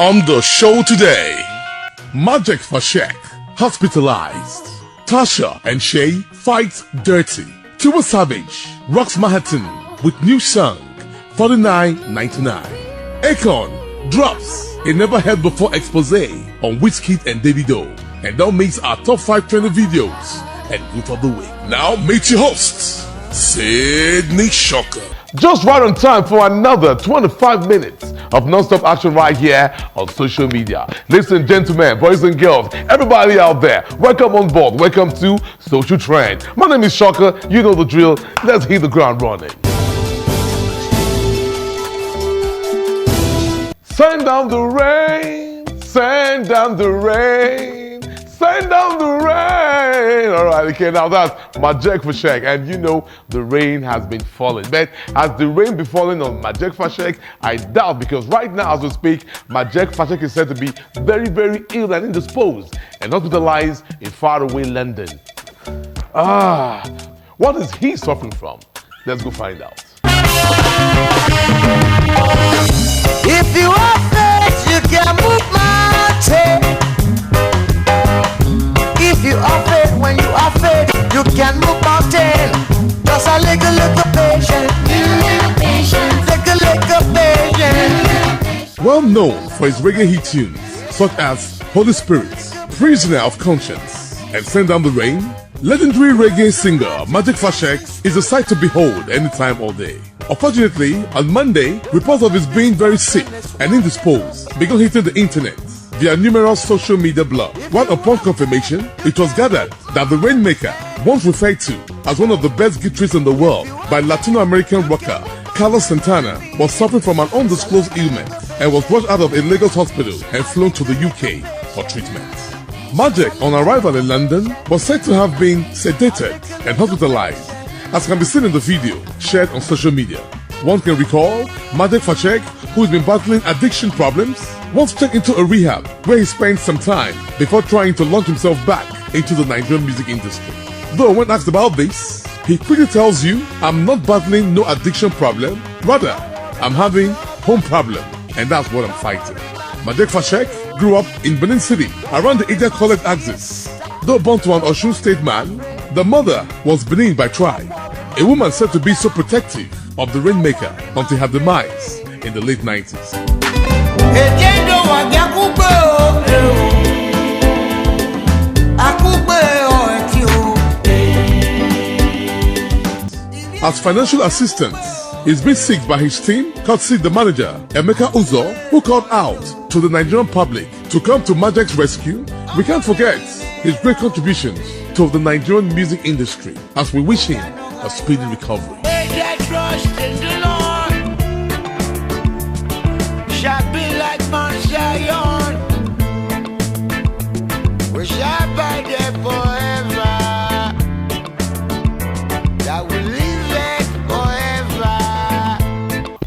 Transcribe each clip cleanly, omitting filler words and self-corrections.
On the show today, Majek Fashek hospitalized. Tasha and Shay fight dirty. Tiwa Savage rocks Manhattan with new song $49.99. Akon drops a never heard before expose on Wizkid and Davido, and that makes our top 5 trending videos and Goof of the Week. Now meet your hosts, Sydney Shocker. Just right on time for another 25 minutes of non-stop action right here on social media. Ladies and gentlemen, boys and girls, everybody out there, welcome on board. Welcome to Social Trend. My name is Shocker. You know the drill. Let's hit the ground running. Send down the rain, send down the rain, send down the rain. All right, okay, now that's Majek Fashek, and you know the rain has been falling. But has the rain been falling on Majek Fashek? I doubt, because right now as we speak, Majek Fashek is said to be very, very ill and indisposed and hospitalized in faraway London. What is he suffering from? Let's go find out. If you are faith, you can move mountains. If you are faith, when you are faith, you can move mountains. Just a little patience. Take a little patience. Well known for his reggae hit tunes such as Holy Spirit, Prisoner of Conscience, and Send Down the Rain, legendary reggae singer Majek Fashek is a sight to behold anytime, all day. Unfortunately, on Monday, reports of his being very sick and indisposed began hitting the internet via numerous social media blogs. While upon confirmation, it was gathered that the Rainmaker, once referred to as one of the best guitarists in the world by Latino American rocker Carlos Santana, was suffering from an undisclosed ailment and was rushed out of a Lagos hospital and flown to the UK for treatment. Majek, on arrival in London, was said to have been sedated and hospitalized, as can be seen in the video shared on social media. One can recall Majek Fashek, who has been battling addiction problems, once checked into a rehab where he spent some time before trying to launch himself back into the Nigerian music industry. Though when asked about this, he quickly tells you, "I'm not battling no addiction problem, rather, I'm having home problem, and that's what I'm fighting." Majek Fashek grew up in Benin City around the Ida College axis. Though born to an Osun State man, the mother was Benin by tribe, a woman said to be so protective of the Rainmaker until her demise in the late 90s. As financial assistance, he's been seeked by his team, courtesy the manager, Emeka Uzo, who called out to the Nigerian public to come to Majek's rescue. We can't forget his great contributions to the Nigerian music industry, as we wish him a speedy recovery.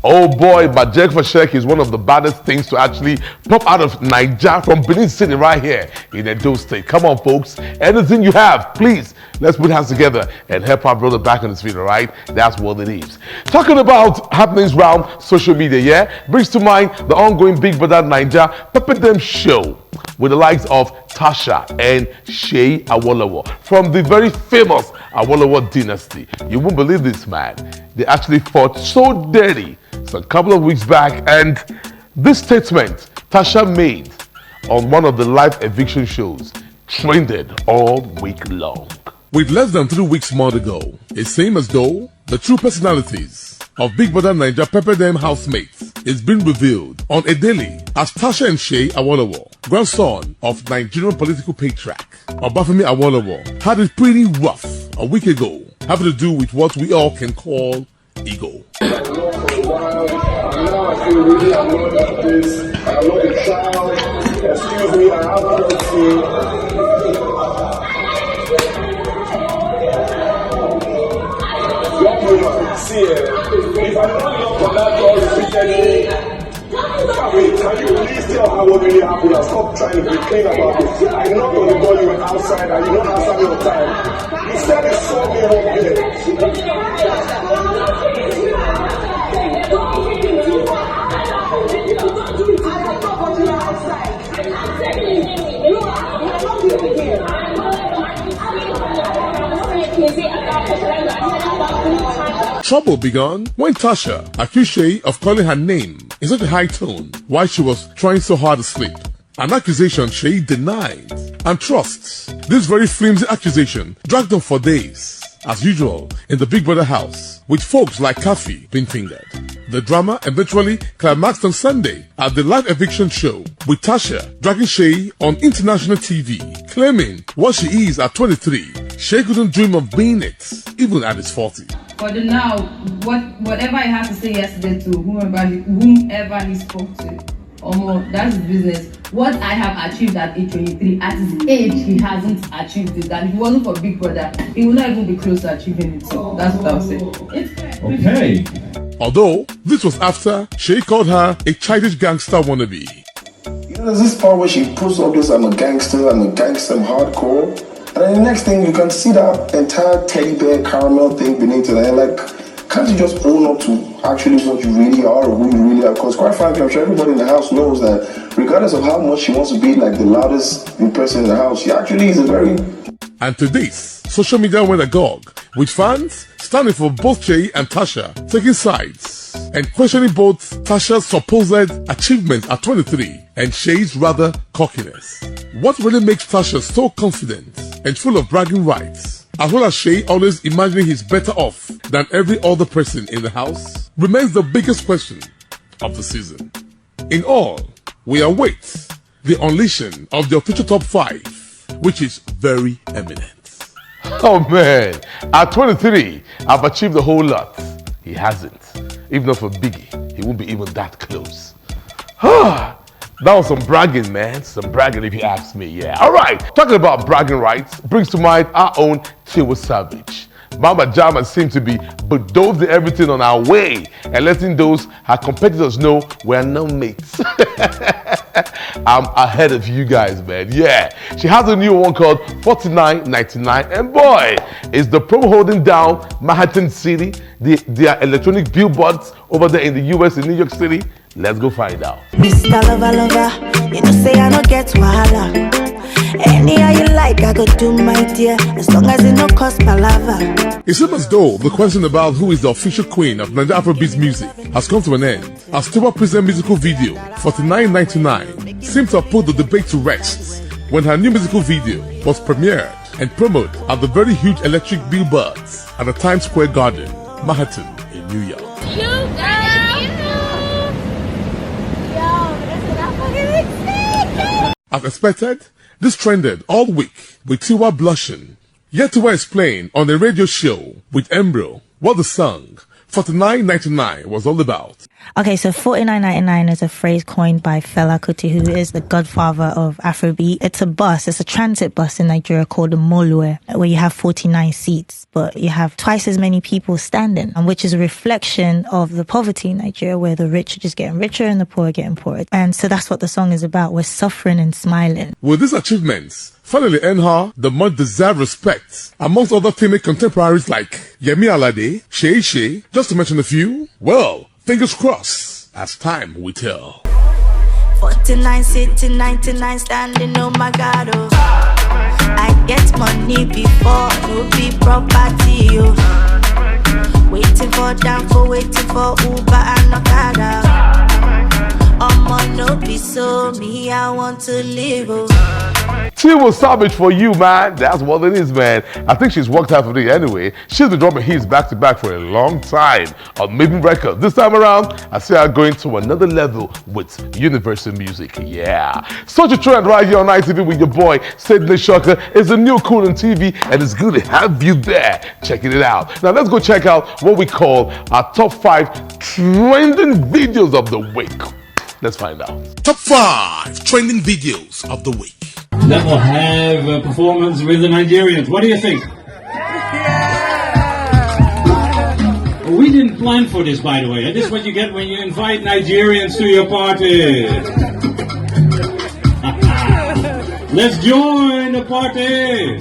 Oh boy, Majek Fashek is one of the baddest things to actually pop out of Nigeria from Benin City right here in Edo State. Come on, folks. Anything you have, please, let's put hands together and help our brother back on his feet, all right? That's what it is. Talking about happenings around social media, yeah? Brings to mind the ongoing Big Brother Naija Pepper Dem show with the likes of Tasha and Shay Awolowo from the very famous Awolowo dynasty. You won't believe this, man. They actually fought so dirty a couple of weeks back, and this statement Tasha made on one of the live eviction shows trended all week long. With less than 3 weeks more to go, it seems as though the true personalities of Big Brother Naija Pepper Dem housemates is being revealed on a daily, as Tasha and Shay Awolowo, grandson of Nigerian political patriarch Obafemi Awolowo, had it pretty rough a week ago, having to do with what we all can call ego. I feel really alone about this. I want a child. Excuse me, I have to see. See, if I don't look for that door repeatedly, can you please tell her what really happened and stop trying to be clean about it? I knocked on the door, you were outside and you don't answer me on time. You said it saw me up here. Trouble began when Tasha accused Shay of calling her name in such a high tone while she was trying so hard to sleep. An accusation Shay denied and trusts. This very flimsy accusation dragged on for days, as usual in the Big Brother house, with folks like Kathy being fingered. The drama eventually climaxed on Sunday at the live eviction show, with Tasha dragging Shay on international TV, claiming what she is at 23, Shay couldn't dream of being it, even at his 40. For the now, whatever he has to say yesterday to whomever he spoke to, that's his business. What I have achieved at age 23, at his age, he hasn't achieved it. And if it wasn't for Big Brother, he would not even be close to achieving it. So that's what I would say. Okay. Although, this was after Shay called her a childish gangster wannabe. You know, there's this part where she puts all this, I'm a gangster, I'm hardcore. And then the next thing, you can see that entire teddy bear caramel thing beneath it. And like, can't you just own up to actually what you really are or who you really are? Because quite frankly, I'm sure everybody in the house knows that regardless of how much she wants to be like the loudest person in the house, she actually is a very... And to this, social media went agog, with fans standing for both Shay and Tasha, taking sides and questioning both Tasha's supposed achievements at 23 and Shay's rather cockiness. What really makes Tasha so confident and full of bragging rights, as well as Shay always imagining he's better off than every other person in the house, remains the biggest question of the season. In all, we await the unleashing of the official top 5, which is very eminent. Oh man, at 23, I've achieved a whole lot. He hasn't. If not for Biggie, he won't be even that close. That was some bragging, man. Some bragging if you ask me, yeah. Alright, talking about bragging rights brings to mind our own Tiwa Savage. Mama Jama seems to be bulldozing everything on our way and letting those her competitors know we're no mates. I'm ahead of you guys, man. Yeah, she has a new one called 49.99, and boy, is the promo holding down Manhattan City, their electronic billboards over there in the US in New York City. Let's go find out. Mr. Lover, you know say I don't get wahala. Anyhow you like, I go do my dear, as long as it no cost palava. It seems as though the question about who is the official queen of Nigeria Afrobeats music has come to an end, as Tiwa present musical video 49.99 seems to have put the debate to rest when her new musical video was premiered and promoted at the very huge electric billboards at the Times Square Garden, Manhattan in New York. As expected, this trended all week with Tiwa blushing. Yet Tiwa explained on a radio show with Embro what the song 49.99 was all about. Okay, so 49.99 is a phrase coined by Fela Kuti, who is the godfather of Afrobeat. It's a bus, it's a transit bus in Nigeria called a Molue, where you have 49 seats, but you have twice as many people standing, and which is a reflection of the poverty in Nigeria, where the rich are just getting richer and the poor are getting poorer. And so that's what the song is about. We're suffering and smiling. With these achievements, finally earned her the much-deserved respect amongst other female contemporaries like Yemi Alade, Shay, just to mention a few. Well, fingers crossed, as time will tell. 49 sitting, 99 standing, oh my God, oh. I get money before, no be property, oh. Waiting for Danko, waiting for Uber and Okada. No be so me, I want to live, oh. Tiwa Savage for you, man. That's what it is, man. I think she's worked out for it anyway. She's been dropping hits back to back for a long time on Maiden Records. This time around, I see her going to another level with Universal Music. Yeah. Such a trend right here on ITV with your boy, Sidney Shocker. It's a new cool on TV, and it's good to have you there checking it out. Now, let's go check out what we call our top 5 trending videos of the week. Let's find out. Top 5 trending videos of the week. That will have a performance with the Nigerians. What do you think? We didn't plan for this, by the way. This is what you get when you invite Nigerians to your party. Let's join the party.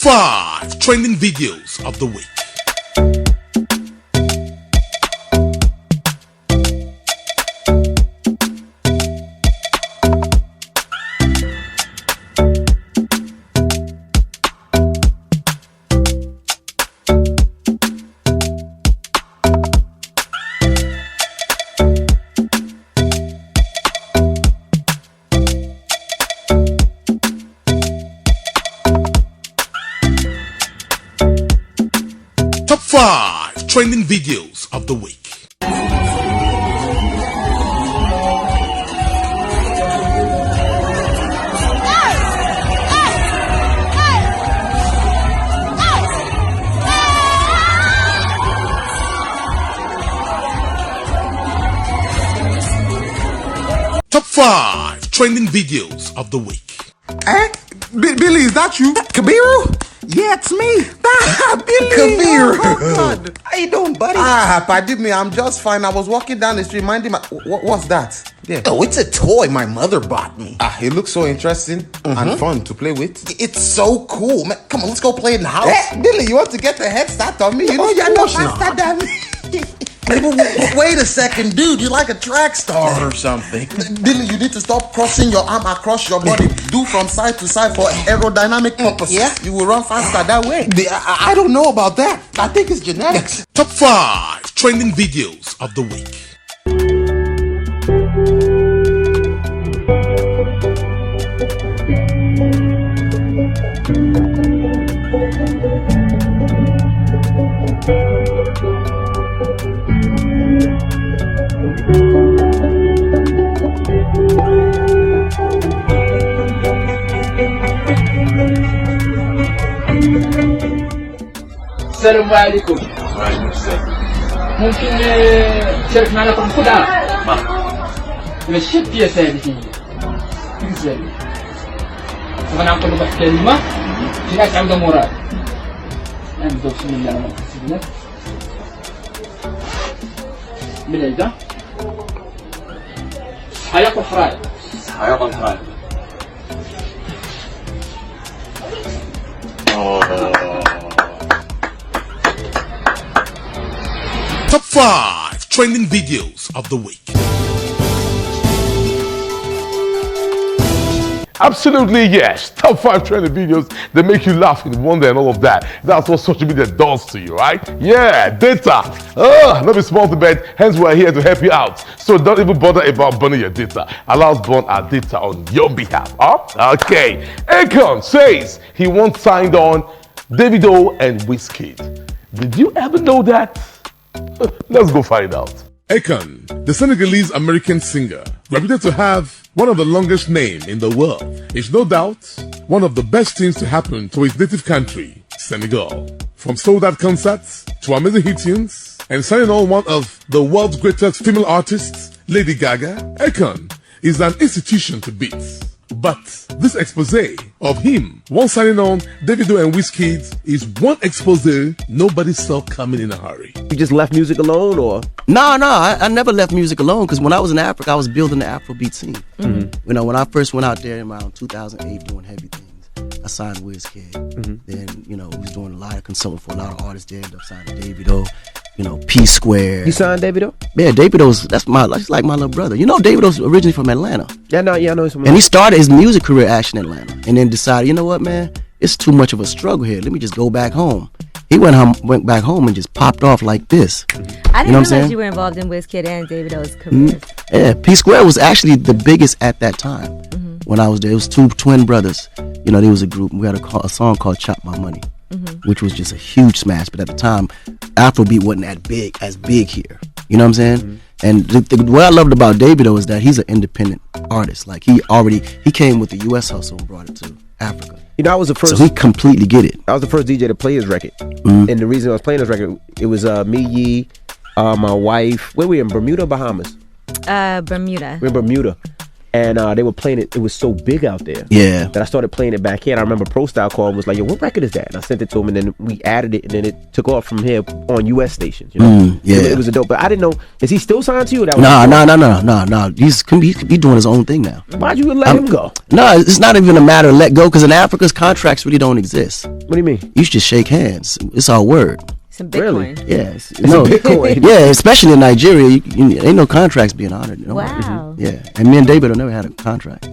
5 trending videos of the week. Top 5 trending videos of the week. Top 5 trending videos of the week. Billy, is that you? Kabiru? Yeah, it's me. Billy. Kabir. Oh, God. How you doing, buddy? Pardon me, I'm just fine. I was walking down the street, minding my... What's that? Yeah. Oh, it's a toy my mother bought me. It looks so interesting and fun to play with. It's so cool, man. Come on, let's go play in the house. Hey, Billy, you want to get the head start on me? You know faster than me. Wait a second, dude. You're like a track star or something. Billy, you need to stop crossing your arm across your body. Do from side to side for aerodynamic purposes. Yeah? You will run faster that way. I don't know about that. I think it's genetics. Top 5 trending videos of the week. السلام عليكم. وعليكم السلام. ممكن تشارك معنا في الخدعة؟ ماشي البياسة هذه فين هي؟ بزاف. طبعا نقول واحد الكلمة جينا تعاودها موراها. نبداو بسم الله الرحمن الرحيم. بالعيدة. صحايق والحرايق. صحايق والحرايق. Top 5 trending videos of the week. Absolutely yes. Top 5 trending videos that make you laugh and wonder and all of that. That's what social media does to you, right? Yeah, data. Not be small to bet. Hence, we're here to help you out. So don't even bother about burning your data. Allow us burn our data on your behalf. Okay. Akon says he once signed on Davido and Wizkid. Did you ever know that? Let's go find out. Akon, the Senegalese American singer, reputed to have one of the longest names in the world, is no doubt one of the best things to happen to his native country, Senegal. From sold-out concerts to amazing hit tunes and signing on one of the world's greatest female artists, Lady Gaga, Akon is an institution to beat. But this expose of him once signing on Davido and Wizkid is one expose nobody saw coming in a hurry. You just left music alone, or? No, I never left music alone, because when I was in Africa, I was building the Afrobeat scene. Mm-hmm. You know, when I first went out there around 2008 doing heavy things, I signed Wizkid. Mm-hmm. Then, you know, we was doing a lot of consulting for a lot of artists there. Ended up signing Davido, you know, P Square. You signed Davido? Yeah, that's like my little brother. You know, Davido's originally from Atlanta. I know he's from Atlanta. And he started his music career actually in Atlanta, and then decided, you know what, man, it's too much of a struggle here. Let me just go back home. He went back home and just popped off like this. I didn't realize you were involved in Wizkid and Davido's career. Yeah, P Square was actually the biggest at that time. When I was there, it was two twin brothers. You know, there was a group. We had a song called "Chop My Money," which was just a huge smash. But at the time, Afrobeat wasn't as big here. You know what I'm saying? And what I loved about Davido is that he's an independent artist. Like he came with the U.S. hustle and brought it to Africa. You know, I was the first. So he completely get it. I was the first DJ to play his record, and the reason I was playing his record, it was me, Yee, my wife. Where we in Bermuda, Bahamas? Bermuda. We're in Bermuda, And they were playing it. It was so big out there. Yeah. That I started playing it back here. And I remember Pro Style called and was like, yo, what record is that? And I sent it to him, and then we added it, and then it took off from here on US stations. You know? Yeah. It was a dope. But I didn't know, is he still signed to you? That No. He's doing his own thing now. Why'd you let him go? No, it's not even a matter of let go, because in Africa's contracts really don't exist. What do you mean? You should just shake hands. It's our word. Some Bitcoin. Really? Yeah. It's a Bitcoin. Yeah, especially in Nigeria, ain't no contracts being honored. You know? Wow. Yeah, and me and David never had a contract.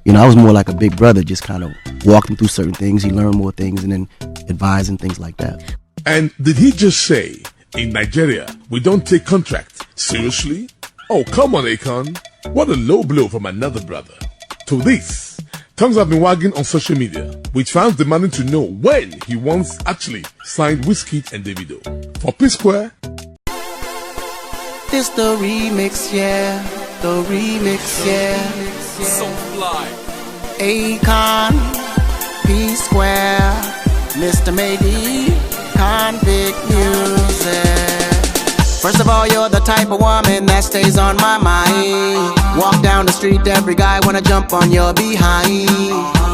You know, I was more like a big brother, just kind of walk him through certain things. He learned more things, and then advise and things like that. And did he just say, in Nigeria, we don't take contracts seriously? Oh, come on, Akon. What a low blow from another brother. To this, tongues have been wagging on social media, with fans demanding to know when he once actually signed Wizkid and Davido. For P-Square, This the remix, yeah. The remix, yeah. So fly. Akon, P-Square, Mr. Maybe, Convict Music. First of all, you're the type of woman that stays on my mind. Walk down the street, every guy wanna jump on your behind.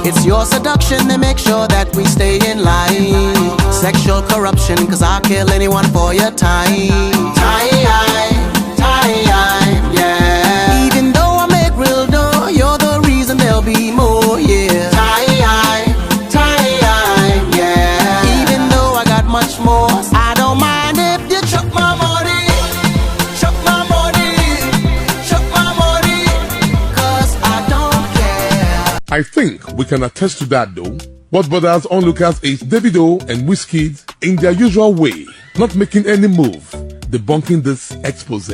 It's your seduction that makes sure that we stay in line. Sexual corruption, cause I'll kill anyone for your time. Time, yeah. Even though I make real dough, you're the reason there'll be more, yeah. Time, yeah. Even though I got much more, I don't mind if you chuck my money. Chuck my money, cause I don't care. I think we can attest to that though. What bothers onlookers is Davido and Wizkid in their usual way, not making any move, debunking this expose.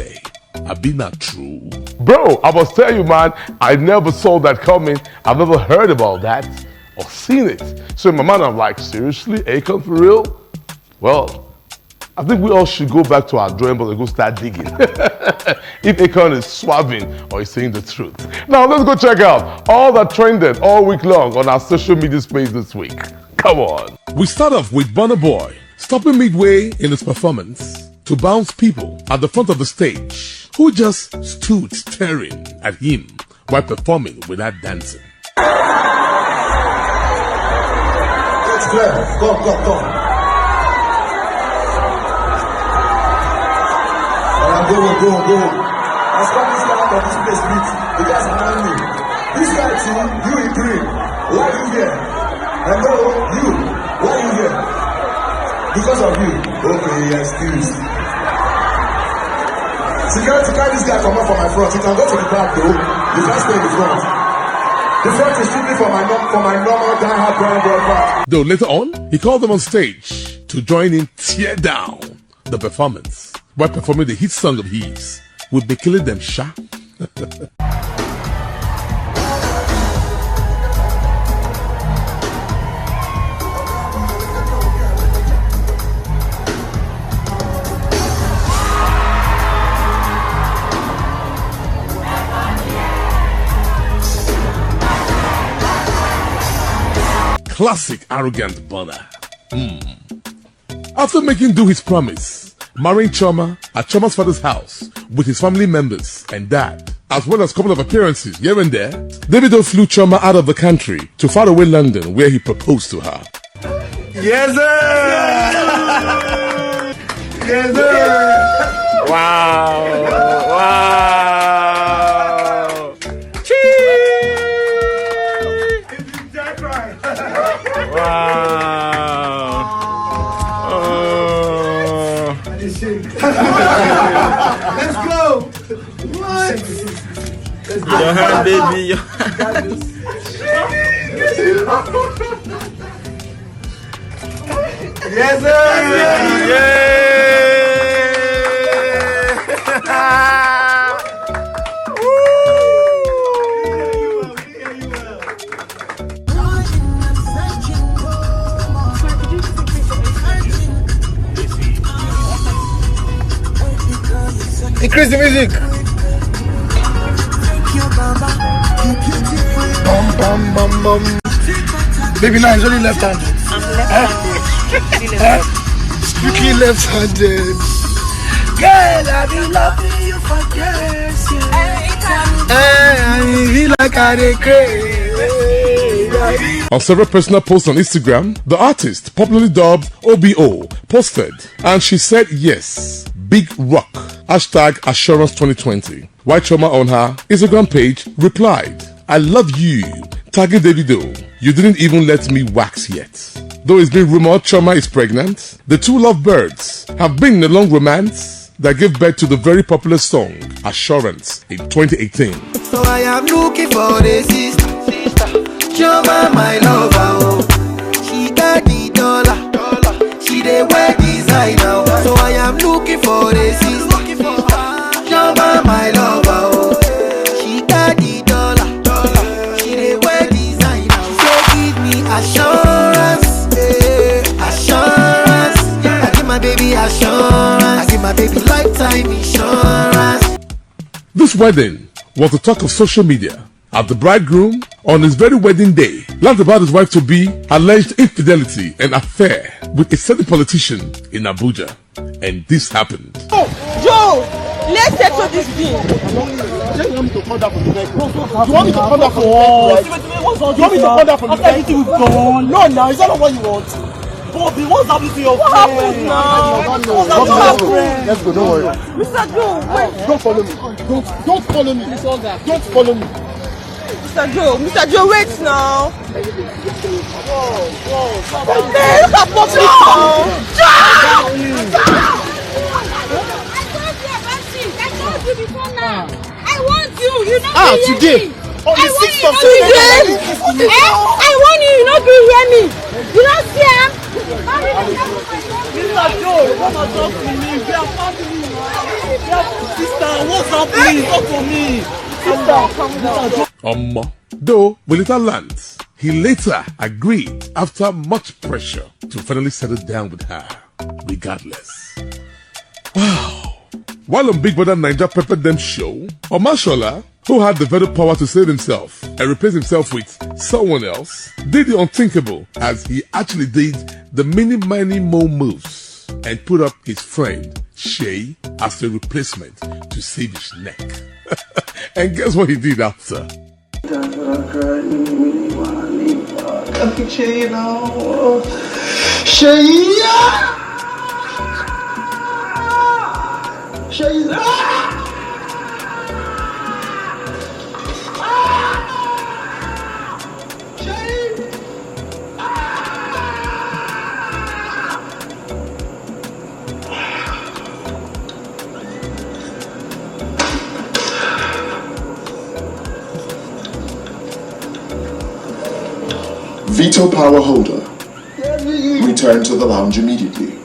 I've been not true. Bro, I must tell you, man, I never saw that coming. I've never heard about that or seen it. So in my mind, I'm like, seriously, Akon for real? Well, I think we all should go back to our drawing board and go start digging. If Akon is swabbing or is saying the truth. Now let's go check out all that trended all week long on our social media space this week. Come on. We start off with Burna Boy stopping midway in his performance to bounce people at the front of the stage who just stood staring at him while performing without dancing. It's clear. Go. Go. Let's stop this guy out of this place, please. You guys are on me. This guy too, you in green. Why are you here? Hello, you. Why are you here? Because of you. Okay, excuse. Security, carry this guy come up from my front. You can go to the back though. You can't stay in the front. The front is strictly for my normal die-hard brown boy part. Though later on, he called them on stage to join in Tear Down the performance while performing the hit song of his, We'll Be Killing Them, Sha. Classic arrogant Burna. After making do his promise, marrying Chioma at Chioma's father's house with his family members and dad, as well as a couple of appearances here and there, Davido flew Chioma out of the country to faraway London where he proposed to her. Yes, sir! Yes, sir! Wow. Let's go! What? Your hand, baby. Yes, sir! Increase the music. Bum. Baby, now it's only left-handed. Strictly left-handed. Girl, I be loving you for years. He like like I dey crazy. On several personal posts on Instagram, the artist, popularly dubbed OBO, posted, and she said yes, big rock, hashtag Assurance 2020. White Choma on her Instagram page replied, I love you, tagging Davido. You didn't even let me wax yet. Though it's been rumored Choma is pregnant, the two lovebirds have been in a long romance that gave birth to the very popular song Assurance in 2018. So I am looking for the sister. Choma, my lover, oh. She got the dollar. She dey wear designer. So I am looking for the sister. Choma, my lover, oh. She got the dollar. She dey wear designer. So give me assurance, assurance. I give my baby assurance. I give my baby lifetime insurance. This wedding was the talk of social media, as the bridegroom, on his very wedding day, learned about his wife-to-be alleged infidelity and affair with a certain politician in Abuja. And this happened. Oh, Joe, let's settle this thing. You want me to come down from the neck? You want me to come down from the neck? You want me to come down from the neck? After everything we've done. No, now, is that not what you want? Bobby, what's happening to your friend? What happened now? What's happening? Let's go, don't worry. Mr. Joe, wait. Don't follow me. Don't follow me. Don't follow me. Mr. Joe, wait now. Whoa, Hey, look at Poppy now. I want you, you know. Today. On the 6th of September. I want you, you know, to hear me. You don't see him? Mr. Joe, come and talk to me. We are family. Sister, what's happening? Talk to me. Sister, come down. Though with little lands, he later agreed after much pressure to finally settle down with her, regardless. Wow. While on Big Brother Naija peppered them show, Omashola, who had the very power to save himself and replace himself with someone else, did the unthinkable as he actually did the many more moves and put up his friend Shay as a replacement to save his neck. And guess what he did after? Veto power holder. Return to the lounge immediately.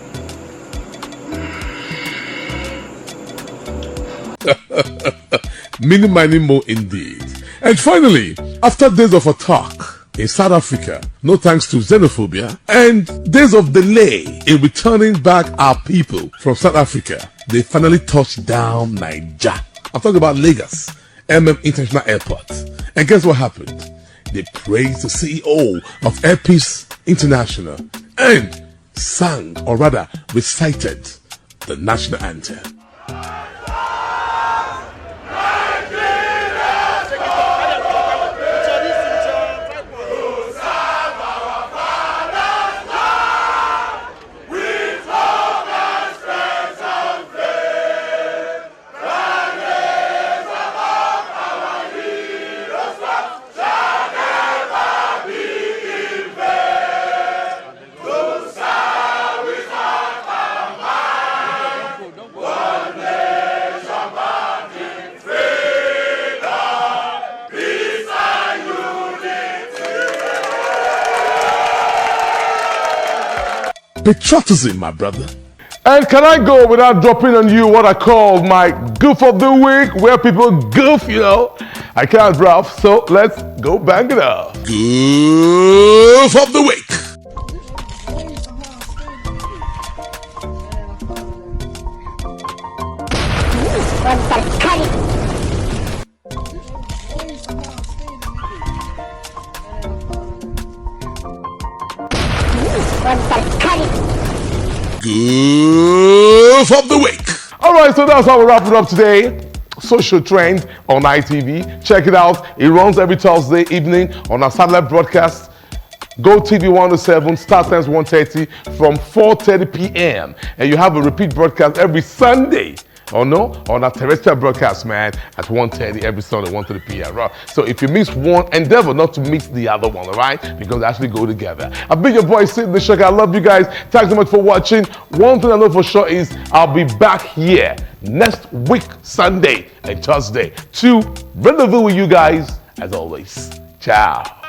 Many more indeed. And finally, after days of attack in South Africa, no thanks to xenophobia, and days of delay in returning back our people from South Africa, they finally touched down Naija. I'm talking about Lagos, International Airport. And guess what happened? They praised the CEO of Air Peace International and sang, or rather recited, the national anthem. Patriotism, my brother. And can I go without dropping on you what I call my goof of the week, where people goof, you know? I can't, Ralph, so let's go bang it up. Goof of the week. Goof of the week. All right, so that's how we wrap it up today. Social Trend on ITV. Check it out. It runs every Thursday evening on our satellite broadcast. Go TV 107, start times 1:30 from 4:30 p.m. And you have a repeat broadcast every Sunday. On our terrestrial broadcast, man, at 1:30 every Sunday, 1:30 p.m. Right? So if you miss one, endeavor not to miss the other one, all right? Because they actually go together. I've been your boy, Sid the Shock. I love you guys. Thanks so much for watching. One thing I know for sure is I'll be back here next week, Sunday and Thursday, to rendezvous with you guys as always. Ciao.